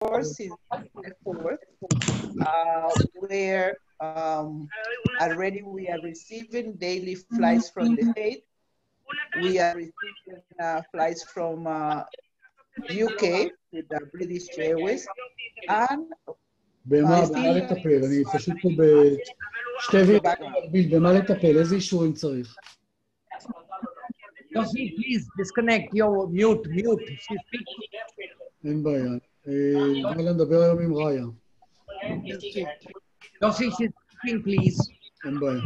shores since the 4th, where already we are receiving daily flights from the state. We are receiving flights from UK with the British Airways, and במה לטפל? אני פשוט פה בשתי וידאו במקביל, במה לטפל? איזה אישורים צריך? Yossi, please disconnect your mute. She's speaking. אין בעיה. נא לדבר היום עם ראיה. Yossi, she's speaking, please. אין בעיה.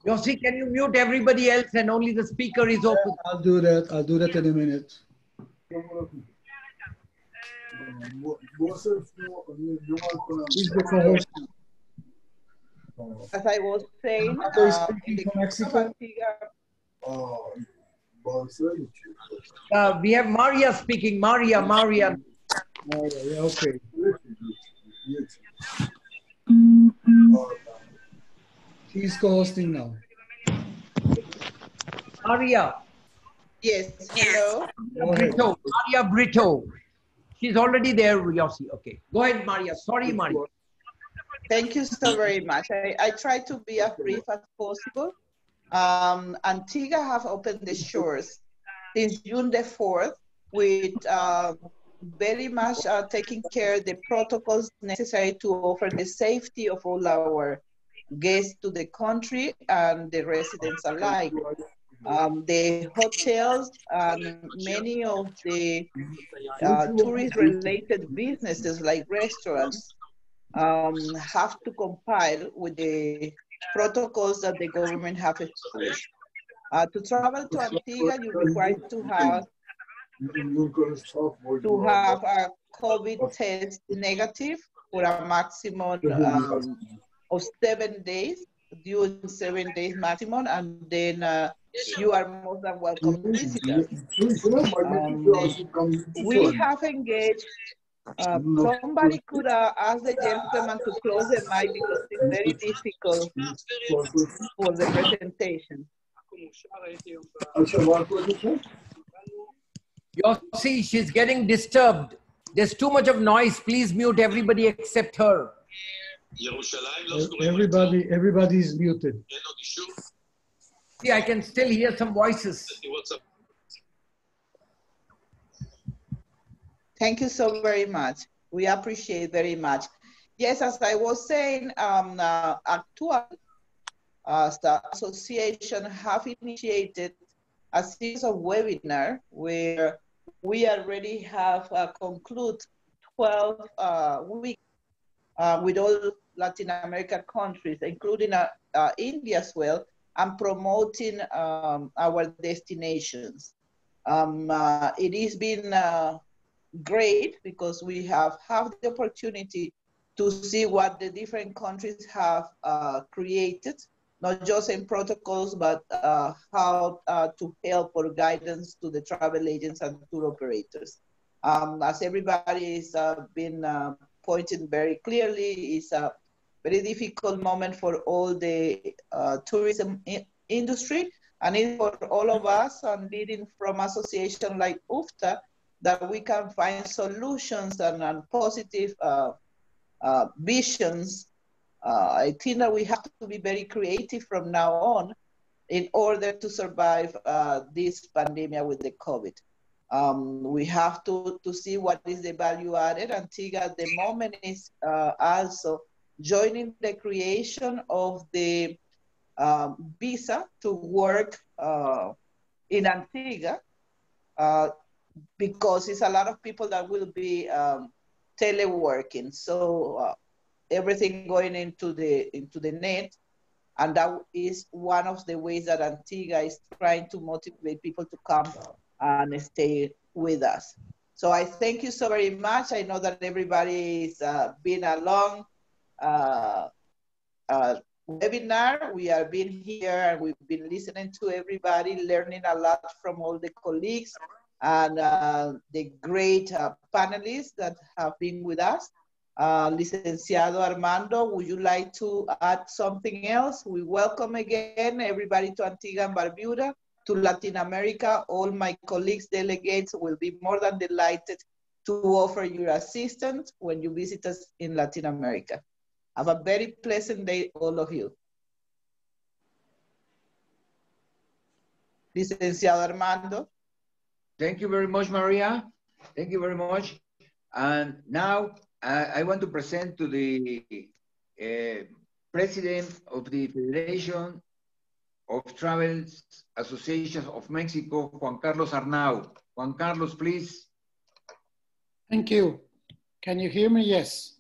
Yossi, can you mute everybody else and only the speaker is open? I'll do that in a minute. As I was saying, we have Maria speaking. Maria. Yeah, okay. She's co-hosting now. Maria. Yes, hello. Maria Brito. She's already there, Yossi. Okay. Go ahead, Maria. Sorry, Maria. Thank you so very much. I try to be as brief as possible. Antigua have opened the shores since June the 4th with very much taking care of the protocols necessary to offer the safety of all our guests to the country and the residents alike. The hotels and many of the tourist-related businesses like restaurants have to compile with the protocols that the government have established. To travel to Antigua, you require to have a COVID test negative for a maximum of 7 days, during 7 days maximum, and then you are more than welcome to visit us. We have engaged, somebody could ask the gentleman to close the mic because it's very difficult for the presentation. Yossi, she's getting disturbed. There's too much of noise. Please mute everybody except her. Everybody is muted. See, I can still hear some voices. Thank you so very much. We appreciate very much. Yes, as I was saying, actually, the association have initiated a series of webinar where we already have concluded 12 weeks with all Latin American countries, including India as well, and promoting our destinations. It has been great because we have the opportunity to see what the different countries have created, not just in protocols, but how to help or guidance to the travel agents and tour operators. As everybody has been pointing very clearly, it's a very difficult moment for all the tourism industry, and it's for all of us and leading from association like UFTAA that we can find solutions and positive visions. I think that we have to be very creative from now on in order to survive this pandemic with the COVID. We have to see what is the value added. Antigua at the moment is also joining the creation of the visa to work in Antigua because it's a lot of people that will be teleworking. So everything going into the net, and that is one of the ways that Antigua is trying to motivate people to come and stay with us. So I thank you so very much. I know that everybody is been a long webinar. We have been here and we've been listening to everybody, learning a lot from all the colleagues and the great panelists that have been with us. Licenciado Armando, would you like to add something else? We welcome again everybody to Antigua and Barbuda. to Latin America. All my colleagues, delegates will be more than delighted to offer your assistance when you visit us in Latin America. Have a very pleasant day, all of you. Licenciado Armando. Thank you very much, Maria. Thank you very much. And now I want to present to the President of the Federation of Travel Associations of Mexico, Juan Carlos Arnau. Juan Carlos, please. Thank you. Can you hear me? Yes.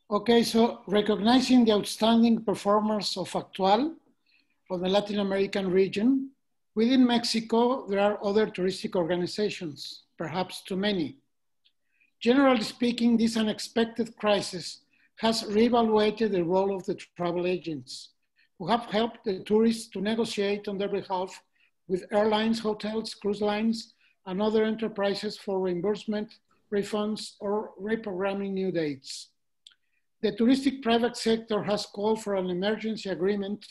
Okay, so recognizing the outstanding performance of Actual from the Latin American region, within Mexico, there are other touristic organizations, perhaps too many. Generally speaking, this unexpected crisis has reevaluated the role of the travel agents, who have helped the tourists to negotiate on their behalf with airlines, hotels, cruise lines, and other enterprises for reimbursement, refunds, or reprogramming new dates. The touristic private sector has called for an emergency agreement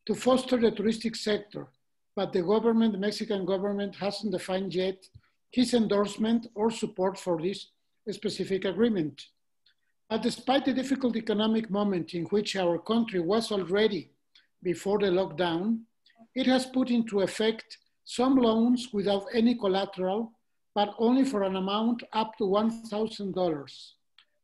to foster the touristic sector, but the government, the Mexican government, hasn't defined yet his endorsement or support for this specific agreement. But despite the difficult economic moment in which our country was already before the lockdown, it has put into effect some loans without any collateral, but only for an amount up to $1,000.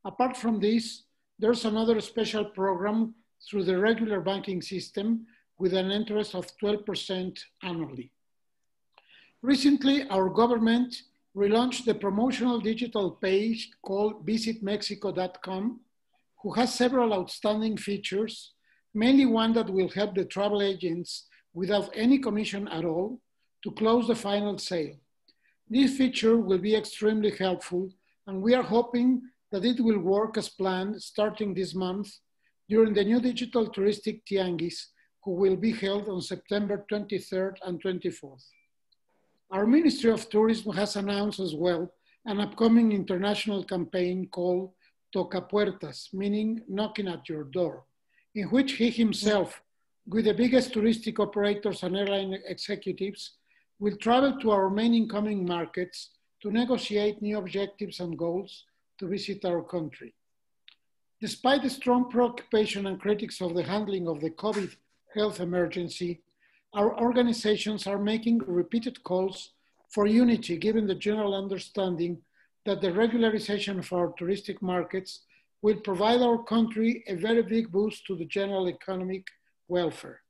Apart from this, there's another special program through the regular banking system with an interest of 12% annually. Recently, our government relaunched the promotional digital page called visitmexico.com, who has several outstanding features, mainly one that will help the travel agents without any commission at all to close the final sale. This feature will be extremely helpful, and we are hoping that it will work as planned starting this month during the new digital touristic tianguis, who will be held on September 23rd and 24th. Our Ministry of Tourism has announced as well an upcoming international campaign called Toca Puertas, meaning knocking at your door, in which he himself, with the biggest touristic operators and airline executives, will travel to our main incoming markets to negotiate new objectives and goals to visit our country. Despite the strong preoccupation and critics of the handling of the COVID health emergency, our organizations are making repeated calls for unity, given the general understanding that the regularization of our touristic markets will provide our country a very big boost to the general economic welfare.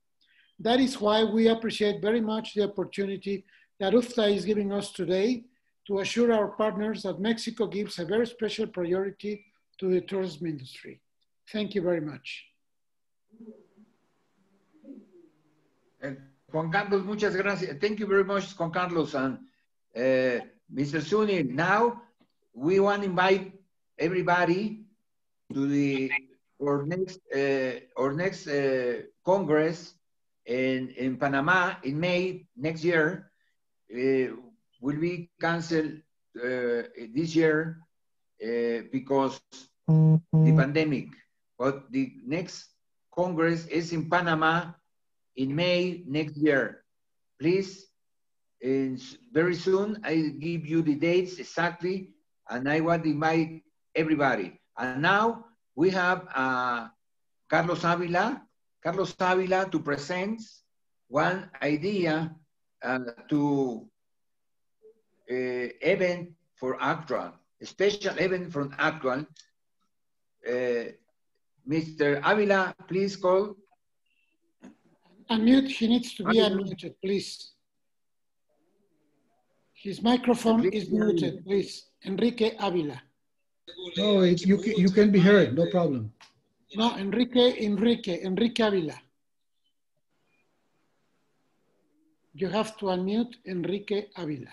That is why we appreciate very much the opportunity that UFTAA is giving us today to assure our partners that Mexico gives a very special priority to the tourism industry. Thank you very much. Juan Carlos, muchas gracias. Thank you very much, Juan Carlos. And Mr. Sunil, now we want to invite everybody to our next Congress in Panama in May next year. Will be canceled this year because the pandemic. But the next Congress is in Panama in May next year. Please, very soon I give you the dates exactly, and I want to invite everybody. And now we have Carlos Avila to present one idea to event for Actual, a special event from Actual. Mr. Avila, please call. Unmute, he needs to be unmuted, please. His microphone is muted, please. Enrique Avila. No, you can be heard, no problem. No, Enrique Avila. You have to unmute Enrique Avila.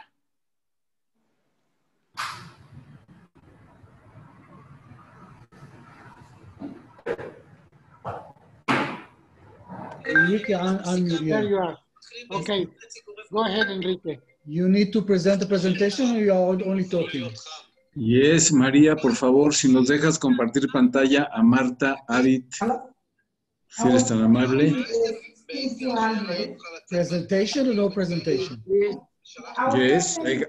Enrique, There you are. Okay, go ahead, Enrique. You need to present the presentation, or you are only talking? Yes, María, por favor, si nos dejas compartir pantalla a Marta Arit, si eres tan amable. Presentation or no presentation? Yes, I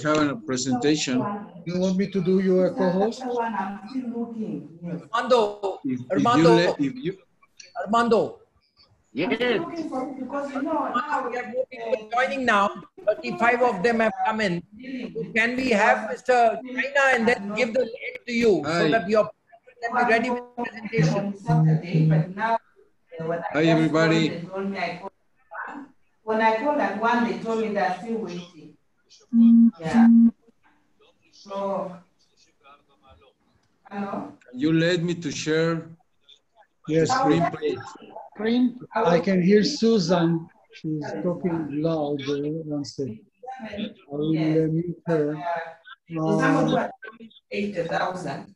have a presentation. You want me to do your co-host? Armando, Armando. Yes. Because we have more people joining now. 35 of them have come in. So can we have Mr. China and then give the lead to you so that your can be ready with the presentation? Hi, everybody. When I called at 1, they told me they're still waiting. Yeah. So, hello? You let me to share Yes, screen, please. Green. I can hear Susan. She's talking loud. One second. I will mute her. Someone 80,000,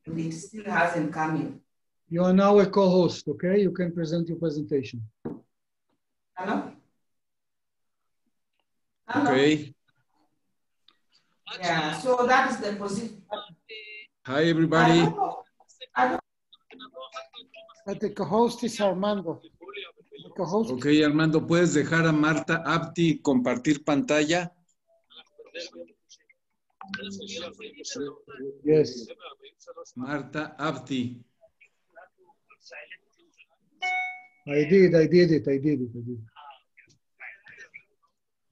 and it still hasn't come in. You are now a co-host, okay? You can present your presentation. Hello? Okay. Yeah, so that is the position. Hi, everybody. But the co-host is Armando. The co-host. Ok, Armando, ¿puedes dejar a Marta Apti compartir pantalla? Yes. Marta Apti. I did it.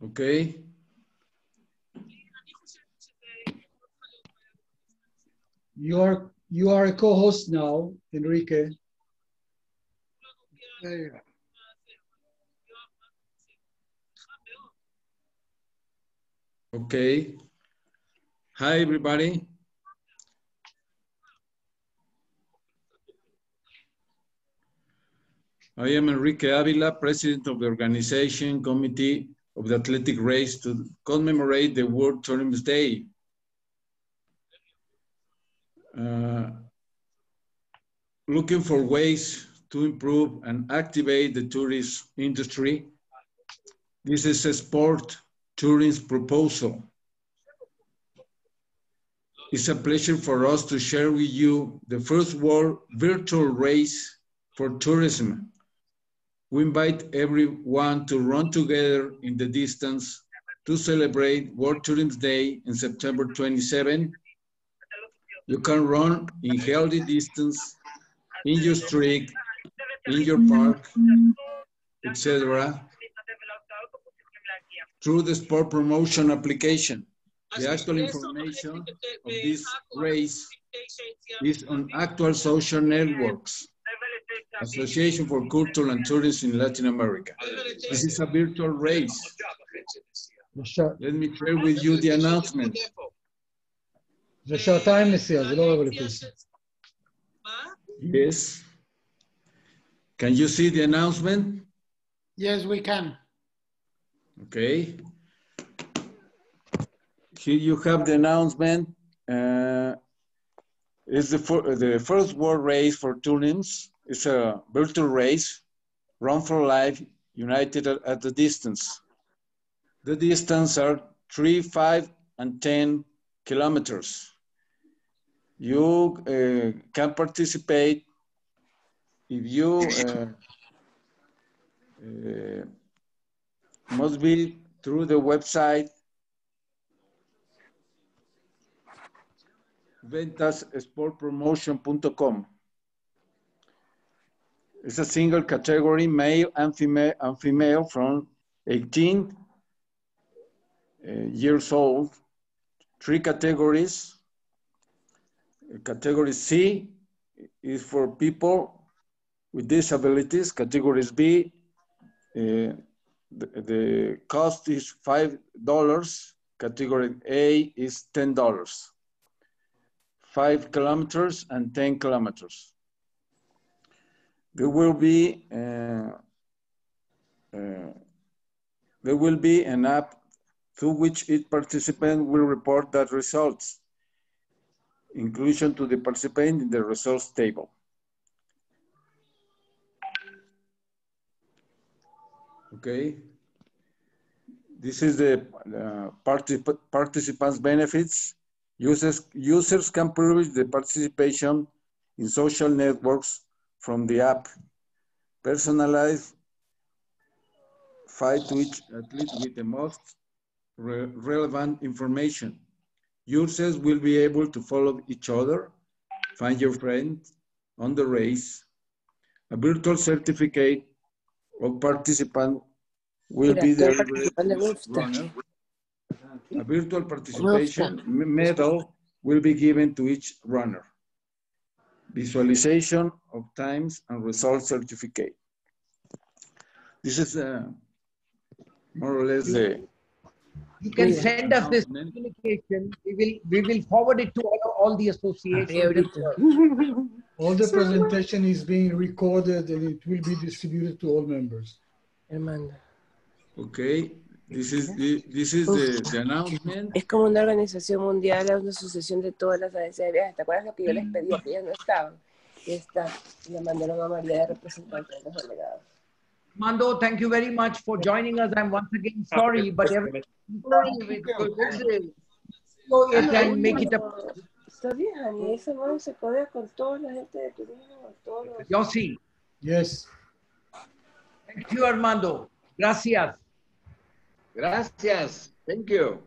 Okay. You are a co-host now, Enrique. There you go. Okay. Hi, everybody. I am Enrique Avila, President of the Organization Committee of the Athletic Race to commemorate the World Tourism Day. Looking for ways to improve and activate the tourist industry. This is a sport tourism proposal. It's a pleasure for us to share with you the first world virtual race for tourism. We invite everyone to run together in the distance to celebrate World Tourism Day in September 27. You can run in healthy distance, in your street, in your park, etc. through the sport promotion application. The actual information of this race is on actual social networks. Association for Culture and Tourism in Latin America. This is a virtual race. Let me share with you the announcement. זה שעתיים נסיעה, זה לא רבע לפני. Yes. Can you see the announcement? Yes, we can. Okay. Here you have the announcement. It's the first world race for tourism. It's a virtual race, run for life, united at the distance. The distance are 3, 5, and 10 kilometers. You can participate if you must be through the website ventasportpromotion.com. It's a single category, male and female from 18 years old. 3 categories. Category C is for people with disabilities. Category B, the cost is $5. Category A is $10. 5 kilometers and 10 kilometers. There will be an app through which each participant will report that results. Inclusion to the participant in the results table. Okay. This is the participants' benefits. Users can privilege the participation in social networks from the app. Personalized provide to each athlete with the most relevant information. Users will be able to follow each other, find your friends on the race. A virtual certificate of participant will be delivered to each runner. A virtual participation medal will be given to each runner. Visualization of times and results certificate. This is more or less the... You can send us this communication. We will forward it to all the associations. All the presentation is being recorded and it will be distributed to all members. Okay, this is the announcement. Es como una organización mundial, una asociación de todas las agencias de viajes. ¿Te acuerdas que yo les pedí que ellas no estaban? Y está, le mandaron a María de representante de los delegados. Mando, thank you very much for joining us. I'm once again sorry, but make it up. Está bien, Ani, esa mano se codea con toda la gente de turismo, con todos los... Yossi. Yes. Thank you, Armando. Gracias. Gracias. Thank you.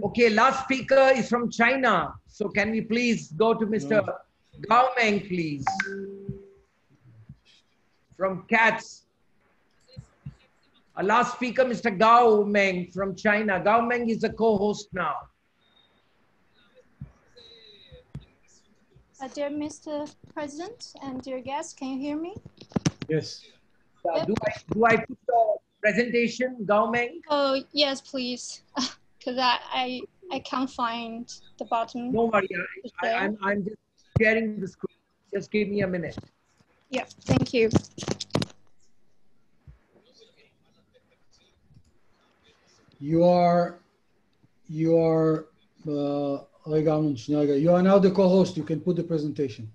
Okay, last speaker is from China. So can we please go to Mr. Gao Meng, please? From CATS. Our last speaker, Mr. Gao Meng from China. Gao Meng is the co-host now. Dear Mr. President and dear guests, can you hear me? Yes. Do I put the presentation, Gao Meng? Oh, yes, please. Because I can't find the button. No, Maria. I'm just sharing the screen. Just give me a minute. Yeah, thank you. You are now the co-host. You can put the presentation.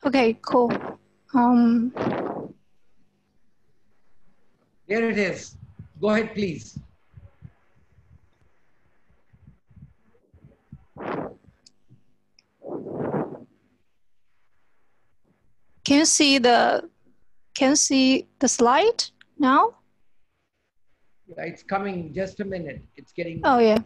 Okay, cool. There it is. Go ahead, please. Can you see the slide now? Yeah, it's coming. Just a minute. It's getting. Oh yeah.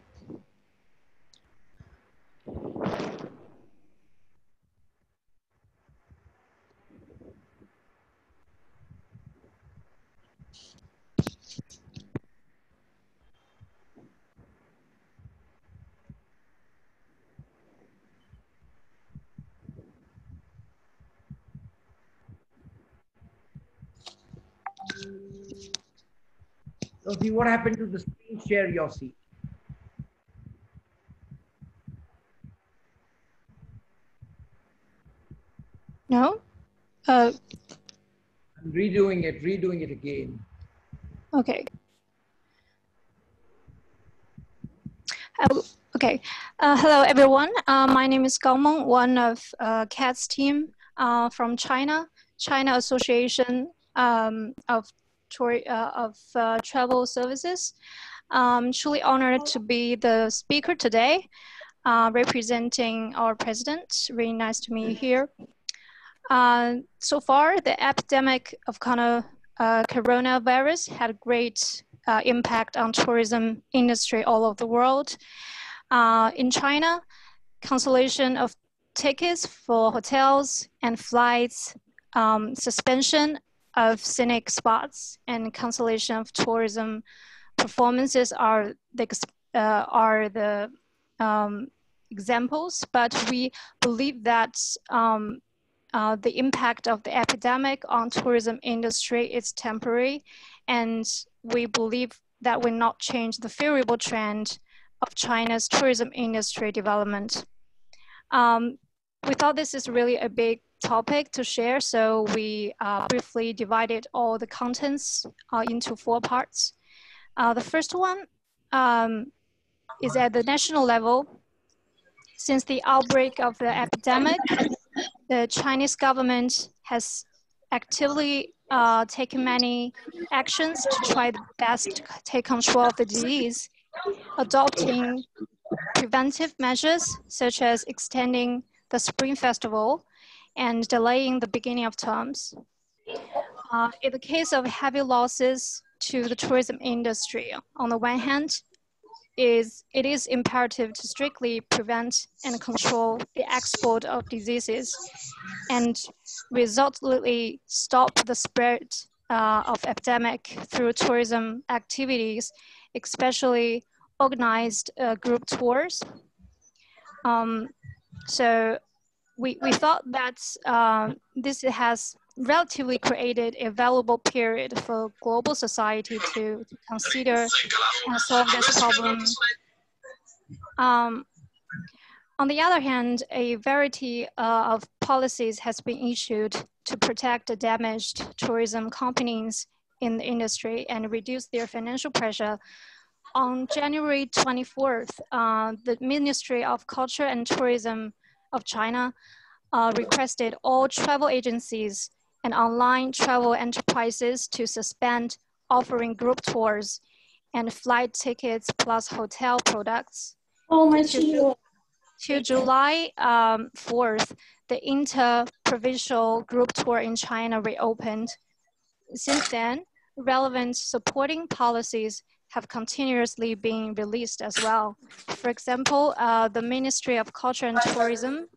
Yossi, what happened to the screen share, Yossi? No? I'm redoing it again. Okay. Okay. Hello, everyone. My name is Gao Meng, one of CATS team from China Association of Travel Services. Truly honored to be the speaker today, representing our president. Really nice to meet you here. So far, the epidemic of coronavirus had a great impact on tourism industry all over the world. In China, cancellation of tickets for hotels and flights, suspension of scenic spots, and cancellation of tourism performances are the examples. But we believe that the impact of the epidemic on tourism industry is temporary, and we believe that will not change the favorable trend of China's tourism industry development. We thought this is really a big topic to share, so we briefly divided all the contents into 4 parts. The first one is at the national level. Since the outbreak of the epidemic, the Chinese government has actively taken many actions to try the best to take control of the disease, adopting preventive measures such as extending the Spring Festival and delaying the beginning of terms. In the case of heavy losses to the tourism industry. On the one hand, it is imperative to strictly prevent and control the export of diseases and resolutely stop the spread of epidemic through tourism activities, especially organized group tours. So we thought that this has relatively created a valuable period for global society to consider and solve this problem. On the other hand, a variety of policies has been issued to protect the damaged tourism companies in the industry and reduce their financial pressure. On January 24th, the Ministry of Culture and Tourism of China requested all travel agencies and online travel enterprises to suspend offering group tours and flight tickets plus hotel products. To July 4th, the inter-provincial group tour in China reopened. Since then, relevant supporting policies have continuously been released as well. For example, the Ministry of Culture and Tourism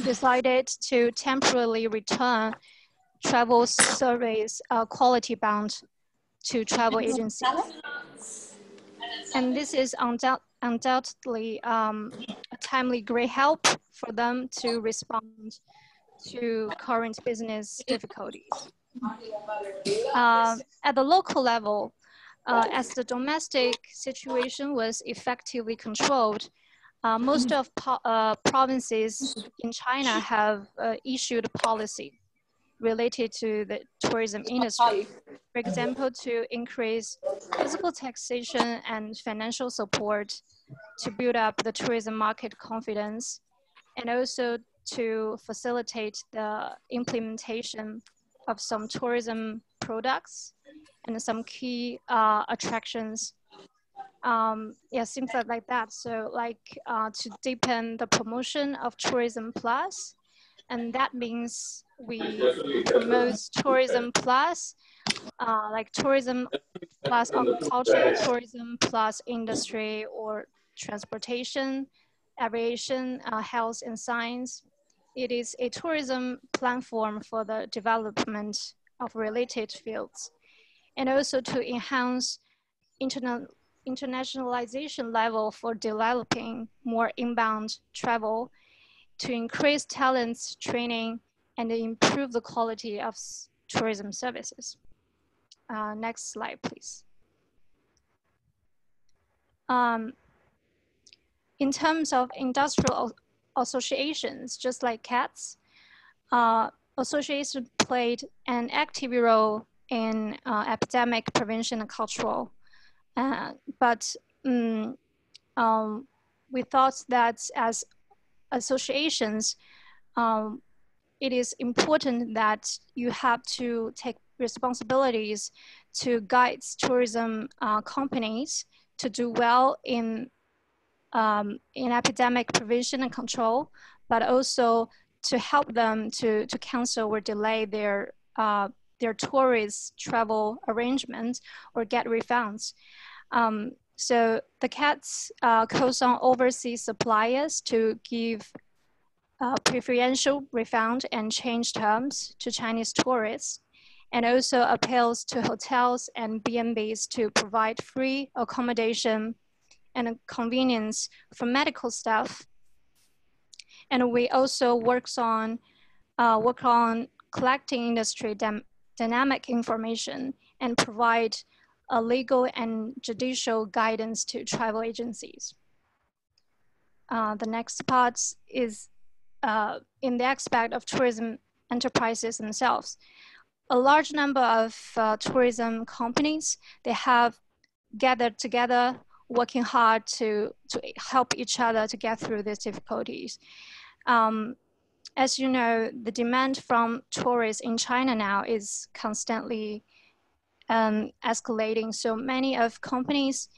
decided to temporarily return travel service quality bound to travel agencies. And this is undoubtedly a timely great help for them to respond to current business difficulties. At the local level, as the domestic situation was effectively controlled, most of provinces in China have issued a policy related to the tourism industry. For example, to increase physical taxation and financial support to build up the tourism market confidence, and also to facilitate the implementation of some tourism products and some key attractions. Yeah, things like that. So like to deepen the promotion of Tourism Plus, and that means we promote Tourism Plus, like Tourism Plus agriculture, Tourism Plus industry or transportation, aviation, health and science. It is a tourism platform for the development of related fields, and also to enhance internationalization level for developing more inbound travel, to increase talents training and improve the quality of tourism services. Next slide, please. In terms of industrial associations, just like CATS, associations played an active role in epidemic prevention and control. But we thought that as associations, it is important that you have to take responsibilities to guide tourism companies to do well in epidemic prevention and control, but also to help them to cancel or delay their tourist travel arrangements or get refunds. So the CATS calls on overseas suppliers to give preferential refund and change terms to Chinese tourists, and also appeals to hotels and B&Bs to provide free accommodation and convenience for medical staff. And we also work on collecting industry dynamic information and provide a legal and judicial guidance to travel agencies. The next part is in the aspect of tourism enterprises themselves. A large number of tourism companies, they have gathered together, working hard to help each other to get through these difficulties. As you know, the demand from tourists in China now is constantly escalating. So many of companies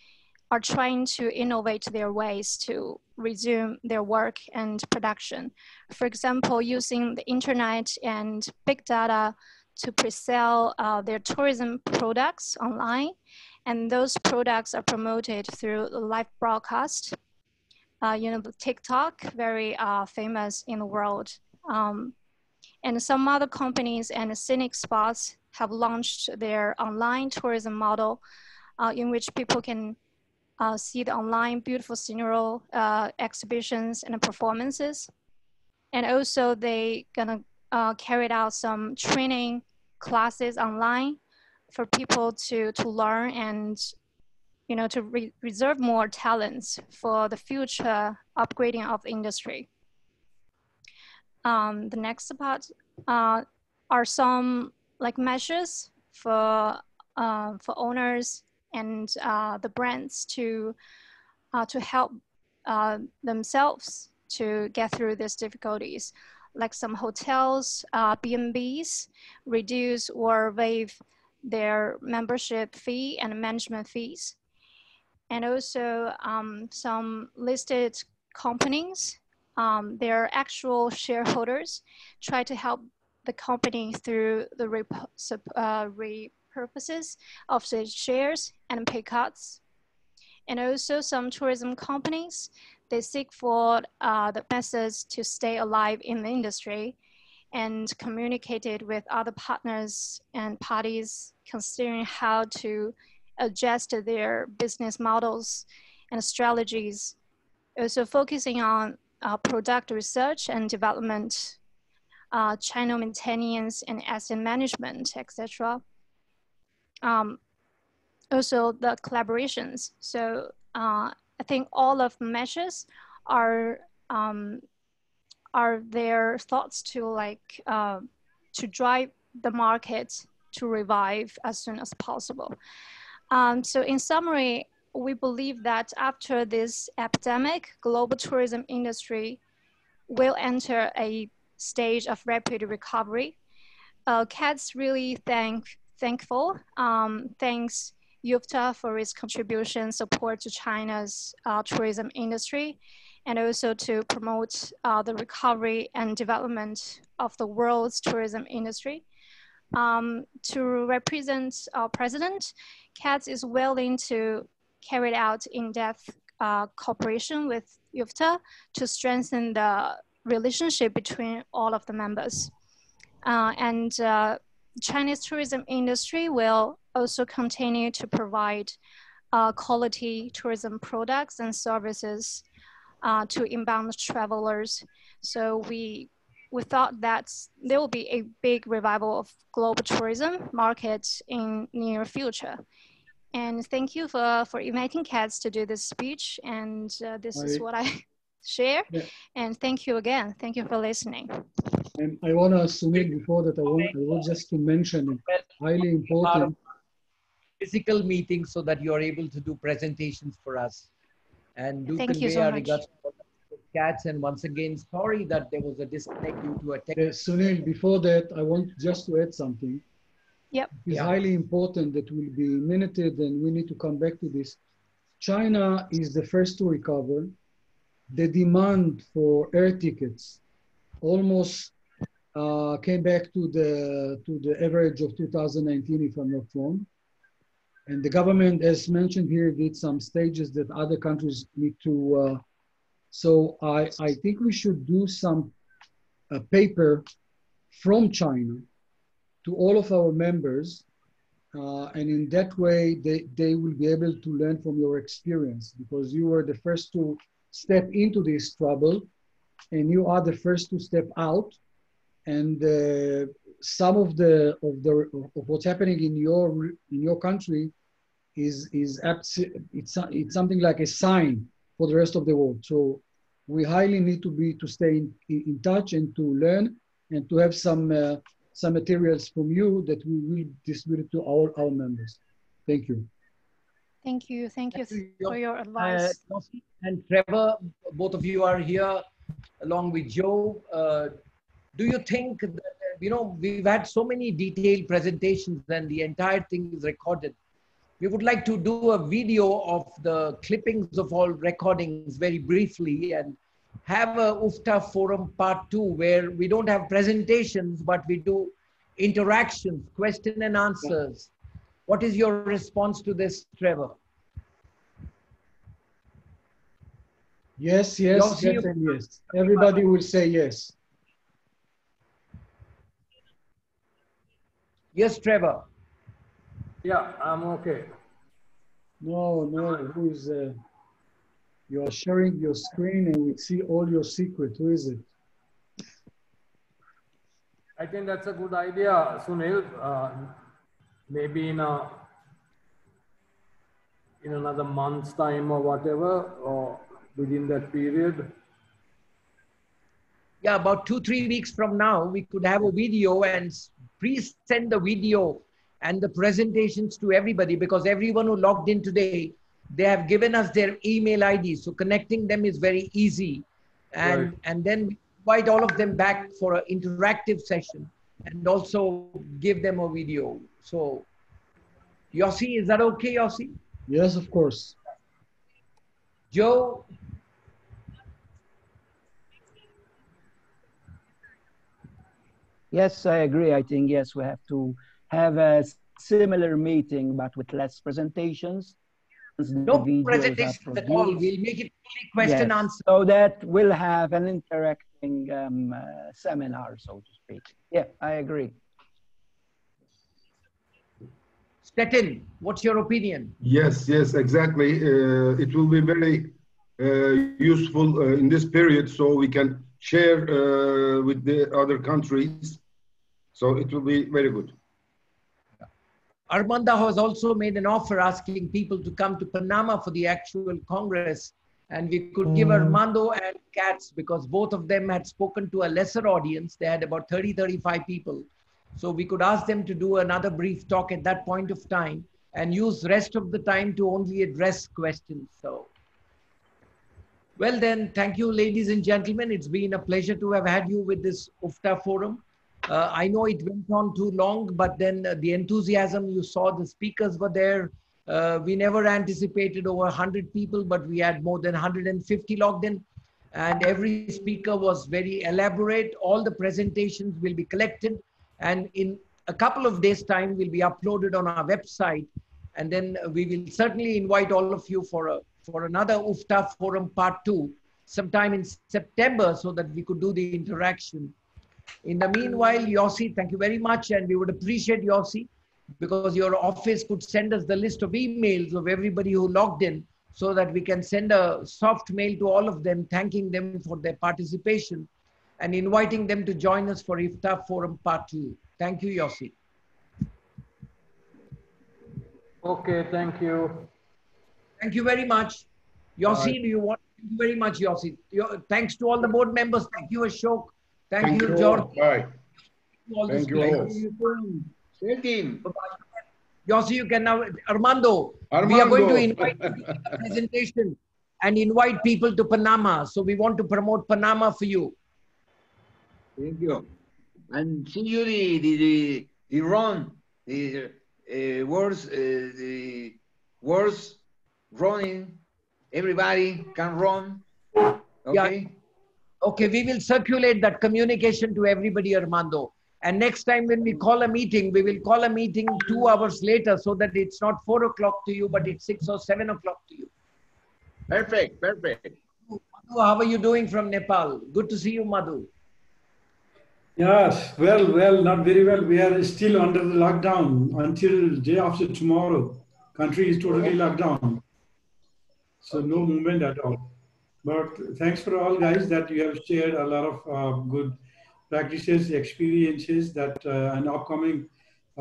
are trying to innovate their ways to resume their work and production. For example, using the internet and big data to pre-sell their tourism products online. And those products are promoted through live broadcast. You know, the TikTok, very famous in the world. And some other companies and scenic spots have launched their online tourism model in which people can see the online beautiful scenery exhibitions and performances. And also they gonna carry out some training classes online for people to learn and, you know, to reserve more talents for the future upgrading of the industry. The next part are some like measures for owners and the brands to help themselves to get through these difficulties. Like some hotels, B&Bs reduce or waive their membership fee and management fees. And also some listed companies, their actual shareholders try to help the company through the repurposes of the shares and pay cuts. And also some tourism companies, they seek for the methods to stay alive in the industry and communicated with other partners and parties considering how to adjust their business models and strategies. Also focusing on product research and development, channel maintenance and asset management, etc. Also the collaborations. So I think all of the measures are their thoughts to like to drive the market to revive as soon as possible. So in summary, we believe that after this epidemic, global tourism industry will enter a stage of rapid recovery. CAT's really thankful. Thanks UFTAA for its contribution support to China's tourism industry, and also to promote the recovery and development of the world's tourism industry. To represent our president, CAT is willing to carry out in-depth cooperation with UFTAA to strengthen the relationship between all of the members. And Chinese tourism industry will also continue to provide quality tourism products and services to inbound travelers. So we thought that there will be a big revival of global tourism market in near future. And thank you for inviting CATS to do this speech. And this is what I share. Yeah. And thank you again. Thank you for listening. And I want to assume before that I want just to mention it, highly important. Physical meetings so that you're able to do presentations for us. And do convey our regards to CATS. And once again, sorry that there was a disconnect due to a technical. Sunil, before that, I want just to add something. Yep. It's highly important that will be minuted, and we need to come back to this. China is the first to recover. The demand for air tickets almost came back to the average of 2019, if I'm not wrong. And the government, as mentioned here, did some stages that other countries need to. So I think we should do some paper from China to all of our members. And in that way, they will be able to learn from your experience, because you were the first to step into this trouble and you are the first to step out. And some of what's happening in your country it's something like a sign for the rest of the world. So we highly need to stay in touch and to learn and to have some materials from you that we will distribute to all our members. Thank you. Thank you. Thank you for your advice. And Trevor, both of you are here along with Joe. Do you think that, we've had so many detailed presentations and the entire thing is recorded. We would like to do a video of the clippings of all recordings very briefly and have a UFTAA forum part 2 where we don't have presentations, but we do interactions, question and answers. What is your response to this, Trevor? Yes, yes, yes, and yes. Everybody will say yes. Yes, Trevor. Yeah, I'm okay. No, no, who is, you are sharing your screen and we see all your secret. Who is it? I think that's a good idea, Sunil. Maybe in another month's time or whatever, or within that period. Yeah, about 2-3 weeks from now, we could have a video and pre-send the video and the presentations to everybody, because everyone who logged in today, they have given us their email ID. So connecting them is very easy. And, Right. and then we invite all of them back for an interactive session and also give them a video. So Yossi, is that okay, Yossi? Yes, of course. Joe? Yes, I agree. I think, yes, we have to have a similar meeting, but with less presentations. No presentations at all. We'll make it only question answer. So that we'll have an interacting seminar, so to speak. Yeah, I agree. Stetin, what's your opinion? Yes, yes, exactly. It will be very useful in this period, so we can share with the other countries. So it will be very good. Armando has also made an offer asking people to come to Panama for the actual Congress. And we could give Armando and Katz, because both of them had spoken to a lesser audience. They had about 30, 35 people. So we could ask them to do another brief talk at that point of time and use the rest of the time to only address questions. So, well then, thank you, ladies and gentlemen. It's been a pleasure to have had you with this UFTAA forum. I know it went on too long, but then the enthusiasm, you saw the speakers were there. We never anticipated over 100 people, but we had more than 150 logged in. And every speaker was very elaborate. All the presentations will be collected. And in a couple of days' time, will be uploaded on our website. And then we will certainly invite all of you for another UFTAA Forum Part 2 sometime in September, so that we could do the interaction. In the meanwhile, Yossi, thank you very much. And we would appreciate, Yossi, because your office could send us the list of emails of everybody who logged in, so that we can send a soft mail to all of them, thanking them for their participation and inviting them to join us for UFTAA Forum Part 2. Thank you, Yossi. Okay, thank you. Thank you very much. Yossi, do you want? Thank you very much, Yossi. Thanks to all the board members. Thank you, Ashok. Thank you, George. Bye. Thank you all. Thank you. Yossi, you can now, Armando, we are going to invite you to the presentation and invite people to Panama. So we want to promote Panama for you. Thank you. And see you the run, the words running. Everybody can run. Okay. Yeah. Okay, we will circulate that communication to everybody, Armando. And next time when we call a meeting, we will call a meeting 2 hours later, so that it's not 4 o'clock to you, but it's 6 or 7 o'clock to you. Perfect, perfect. Madhu, how are you doing from Nepal? Good to see you, Madhu. Yes, well, not very well. We are still under the lockdown until day after tomorrow. Country is totally locked down. So no movement at all. But thanks for all guys that you have shared a lot of good practices, experiences that and upcoming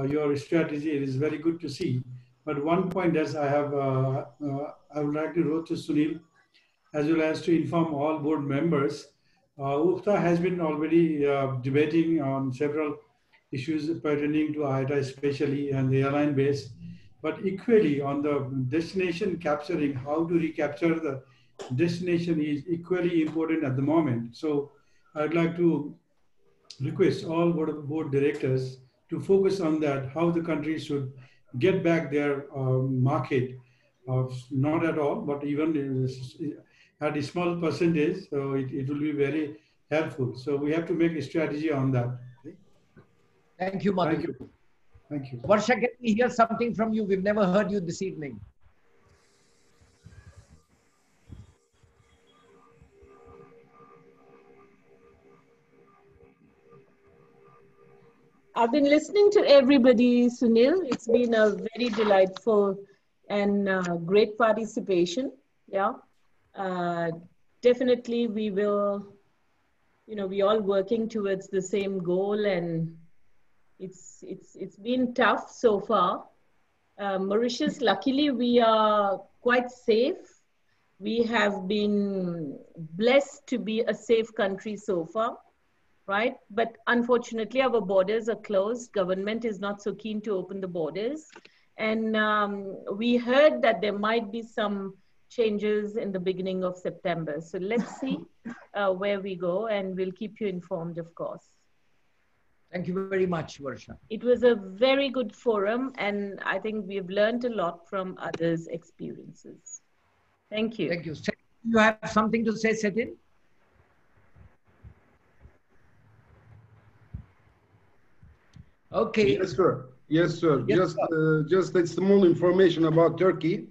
your strategy. It is very good to see. But one point as I have, I would like to wrote to Sunil, as well as to inform all board members. UFTAA has been already debating on several issues pertaining to IATA especially and the airline base, but equally on the destination capturing, how to recapture the destination is equally important at the moment. So I'd like to request all board directors to focus on that, how the country should get back their market, not at all, but even at a small percentage, so it will be very helpful. So we have to make a strategy on that. Okay? Thank you, Madhu. Thank you. Thank you. Varsha, can we hear something from you? We've never heard you this evening. I've been listening to everybody, Sunil. It's been a very delightful and great participation. Yeah. Definitely we will, we all working towards the same goal, and it's been tough so far. Mauritius, luckily we are quite safe. We have been blessed to be a safe country so far. Right? But unfortunately, our borders are closed. Government is not so keen to open the borders. And we heard that there might be some changes in the beginning of September. So let's see where we go, and we'll keep you informed, of course. Thank you very much, Varsha. It was a very good forum, and I think we've learned a lot from others' experiences. Thank you. Thank you. You have something to say, Setin? Okay. Yes, sir. Yes, sir. Yes, Just a small information about Turkey.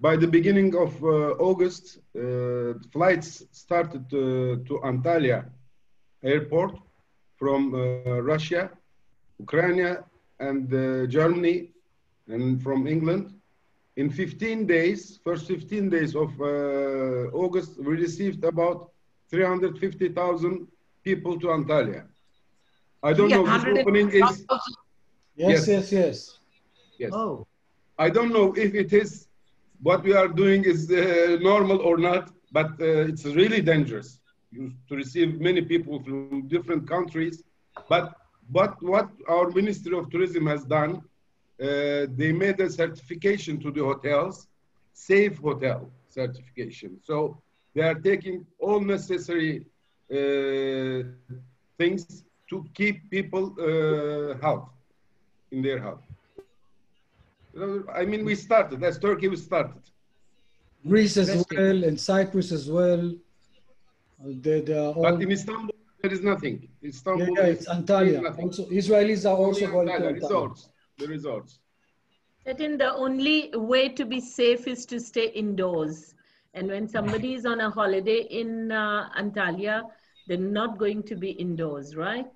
By the beginning of August, flights started to Antalya airport from Russia, Ukraine, and Germany, and from England. In 15 days, first 15 days of August, we received about 350,000 people to Antalya. I don't know if this opening is... Yes. Oh. I don't know if it is, what we are doing is normal or not, but it's really dangerous to receive many people from different countries. But what our Ministry of Tourism has done, they made a certification to the hotels, safe hotel certification. So they are taking all necessary things to keep people health in their health. I mean, we started, as Turkey, we started. Greece as well, and Cyprus as well. But in Istanbul, there is nothing. Istanbul, yeah, it's Antalya. Also, Israelis are also going to Antalya. The resorts. Setin, the only way to be safe is to stay indoors. And when somebody is on a holiday in Antalya, they're not going to be indoors, right?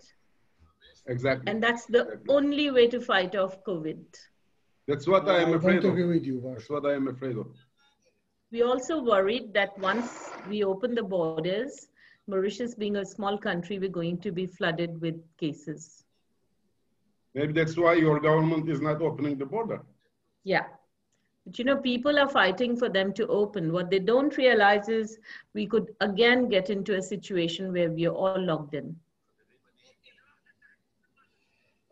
Exactly. And that's the only way to fight off COVID. That's what I am afraid of. I agree with you, Varsha. That's what I am afraid of. We also worried that once we open the borders, Mauritius being a small country, we're going to be flooded with cases. Maybe that's why your government is not opening the border. Yeah. But people are fighting for them to open. What they don't realize is we could again get into a situation where we are all locked in.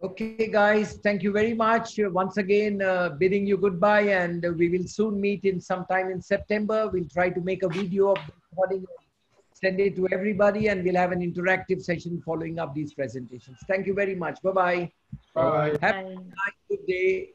Okay, guys, thank you very much. Once again, bidding you goodbye, and we will soon meet in sometime in September. We'll try to make a video of the recording, send it to everybody, and we'll have an interactive session following up these presentations. Thank you very much. Bye-bye. Bye. Have a nice, good day.